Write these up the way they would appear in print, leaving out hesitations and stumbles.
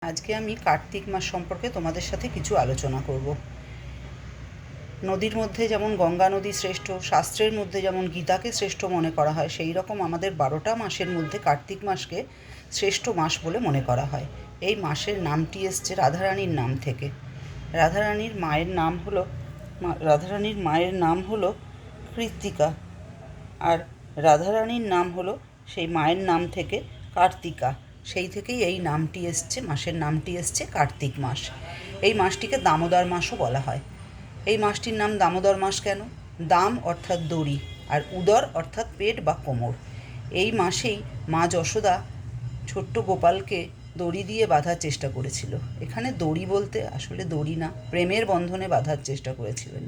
আজকে আমি কার্তিক মাস সম্পর্কে তোমাদের সাথে কিছু আলোচনা করব। নদীর মধ্যে যেমন গঙ্গা নদী শ্রেষ্ঠ, শাস্ত্রের মধ্যে যেমন গীতাকে শ্রেষ্ঠ মনে করা হয়, সেই রকম আমাদের 12টা মাসের মধ্যে কার্তিক মাসকে শ্রেষ্ঠ মাস বলে মনে করা হয়। এই মাসের নামটি এসছে রাধারানীর নাম থেকে। রাধারানীর মায়ের নাম হলো কৃত্তিকা, আর রাধারানীর নাম হলো সেই মায়ের নাম থেকে কার্তিকা। সেই থেকেই এই নামটি এসছে, মাসের নামটি এসছে কার্তিক মাস। এই মাসটিকে দামোদর মাসও বলা হয়। এই মাসটির নাম দামোদর মাস কেন? দাম অর্থাৎ দড়ি, আর উদর অর্থাৎ পেট বা কোমর। এই মাসেই মা যশোদা ছোট্ট গোপালকে দড়ি দিয়ে বাঁধার চেষ্টা করেছিল। এখানে দড়ি বলতে আসলে দড়ি না, প্রেমের বন্ধনে বাঁধার চেষ্টা করেছিলেন।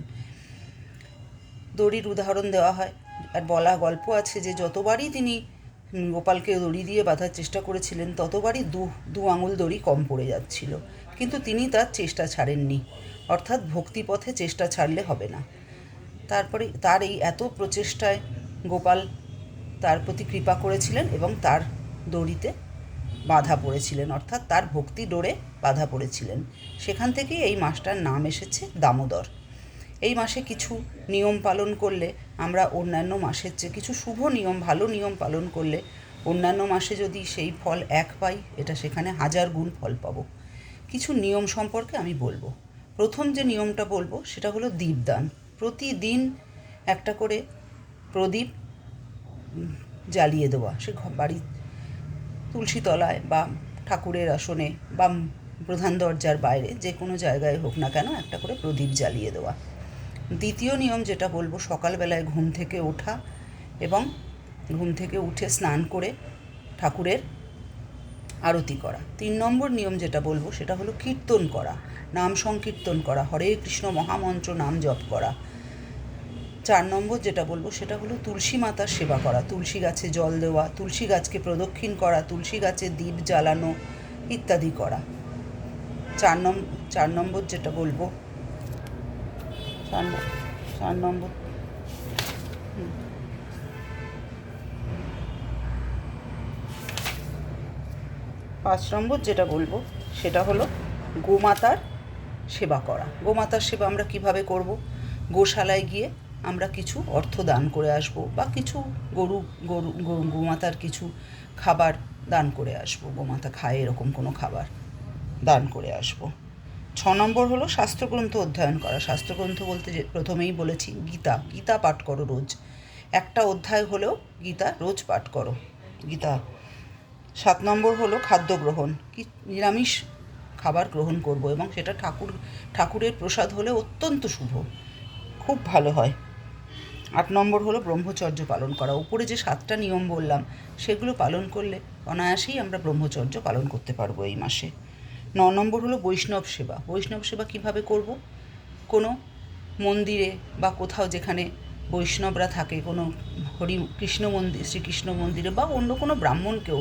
দড়ির উদাহরণ দেওয়া হয়, আর বলা গল্প আছে যে যতবারই তিনি গোপালকে দড়ি দিয়ে বাঁধার চেষ্টা করেছিলেন, ততবারই দু আঙুল দড়ি কম পড়ে যাচ্ছিল, কিন্তু তিনি তার চেষ্টা ছাড়েননি। অর্থাৎ ভক্তিপথে চেষ্টা ছাড়লে হবে না। তারপরে তার এই এত প্রচেষ্টায় গোপাল তার প্রতি কৃপা করেছিলেন এবং তার দড়িতে বাধা পড়েছিলেন, অর্থাৎ তার ভক্তি ডোরে বাধা পড়েছিলেন। সেখান থেকেই এই মাসটার নাম এসেছে দামোদর। এই মাসে কিছু নিয়ম পালন করলে আমরা অন্যান্য মাসের চেয়ে কিছু শুভ নিয়ম, ভালো নিয়ম পালন করলে অন্যান্য মাসে যদি সেই ফল এক পাই, এটা সেখানে 1000 গুণ ফল পাবো। কিছু নিয়ম সম্পর্কে আমি বলবো। প্রথম যে নিয়মটা বলবো সেটা হলো দীপদান। প্রতিদিন একটা করে প্রদীপ জ্বালিয়ে দেওয়া, সে বাড়ির তুলসী তলায় বা ঠাকুরের আসনে বা প্রধান দরজার বাইরে যে কোনো জায়গায় হোক না কেন একটা করে প্রদীপ জ্বালিয়ে দেওয়া। দ্বিতীয় নিয়ম যেটা বলবো, সকালবেলায় ঘুম থেকে ওঠা এবং ঘুম থেকে উঠে স্নান করে ঠাকুরের আরতি করা। 3 নম্বর নিয়ম যেটা বলবো সেটা হলো কীর্তন করা, নাম সংকীর্তন করা, হরে কৃষ্ণ মহামন্ত্র নাম জপ করা। 4 নম্বর যেটা বলবো সেটা হলো তুলসী মাতার সেবা করা, তুলসী গাছে জল দেওয়া, তুলসী গাছকে প্রদক্ষিণ করা, তুলসী গাছে দীপ জ্বালানো ইত্যাদি করা। 4 নম্বর যেটা বলবো, 4 নম্বর 5 নম্বর যেটা বলবো সেটা হলো গোমাতার সেবা করা। গোমাতার সেবা আমরা কিভাবে করব? গোশালায় গিয়ে আমরা কিছু অর্থ দান করে আসব, বা কিছু গোমাতার কিছু খাবার দান করে আসব। গোমাতা খায় এরকম কোনো খাবার দান করে আসব। 6 নম্বর হলো শাস্ত্রগ্রন্থ অধ্যয়ন করা। শাস্ত্রগ্রন্থ বলতে যে প্রথমেই বলেছি গীতা পাঠ করো রোজ। একটা অধ্যায় হলেও গীতা রোজ পাঠ করো, গীতা। 7 নম্বর হলো খাদ্য গ্রহণ, নিরামিষ খাবার গ্রহণ করব, এবং সেটা ঠাকুরের প্রসাদ হলে অত্যন্ত শুভ, খুব ভালো হয়। 8 নম্বর হলো ব্রহ্মচর্য পালন করা। উপরে যে 7টা নিয়ম বললাম সেগুলো পালন করলে অনায়াসেই আমরা ব্রহ্মচর্য পালন করতে পারবো এই মাসে। 9 নম্বর হলো বৈষ্ণব সেবা। বৈষ্ণব সেবা কিভাবে করব? কোনো মন্দিরে বা কোথাও যেখানে বৈষ্ণবরা থাকে, কোনো শ্রীকৃষ্ণ মন্দিরে বা অন্য কোনো ব্রাহ্মণকেও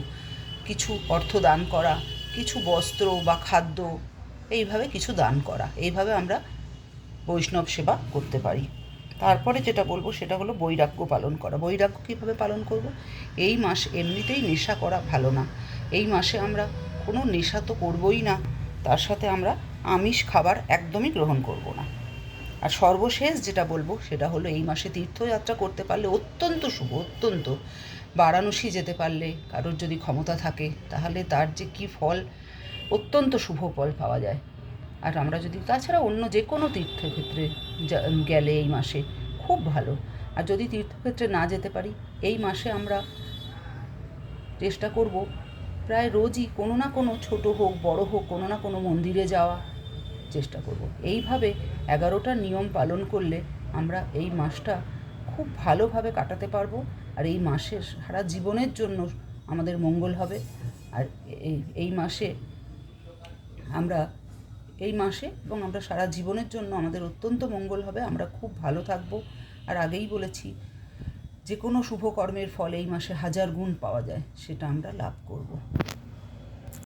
কিছু অর্থ দান করা, কিছু বস্ত্র বা খাদ্য, এইভাবে কিছু দান করা। এইভাবে আমরা বৈষ্ণব সেবা করতে পারি। তারপরে যেটা বলবো সেটা হলো বৈরাগ্য পালন করা। বৈরাগ্য কীভাবে পালন করব? এই মাস এমনিতেই নেশা করা ভালো না। এই মাসে আমরা কোনো নেশা তো করবই না, তার সাথে আমরা আমিষ খাবার একদমই গ্রহণ করব না। আর সর্বশেষ যেটা বলবো সেটা হলো এই মাসে তীর্থযাত্রা করতে পারলে অত্যন্ত শুভ, অত্যন্ত। বারাণসী যেতে পারলে কারোর যদি ক্ষমতা থাকে, তাহলে তার যে কী ফল, অত্যন্ত শুভ ফল পাওয়া যায়। আর আমরা যদি তাছাড়া অন্য যে কোনো তীর্থক্ষেত্রে গেলে এই মাসে খুব ভালো। আর যদি তীর্থক্ষেত্রে না যেতে পারি, এই মাসে আমরা চেষ্টা করব প্রায় রোজই কোনো না কোনো, ছোট হোক বড় হোক, কোনো না কোনো মন্দিরে যাওয়া চেষ্টা করব। এইভাবে 11টা নিয়ম পালন করলে আমরা এই মাসটা খুব ভালোভাবে কাটাতে পারবো, আর এই মাসের সারা জীবনের জন্য আমাদের মঙ্গল হবে। আর এই মাসে এবং আমরা সারা জীবনের জন্য আমাদের অত্যন্ত মঙ্গল হবে, আমরা খুব ভালো থাকবো। আর আগেই বলেছি, যে কোনো শুভ কর্মের ফল এই মাসে 1000 গুণ পাওয়া যায়, সেটা আমরা লাভ করব।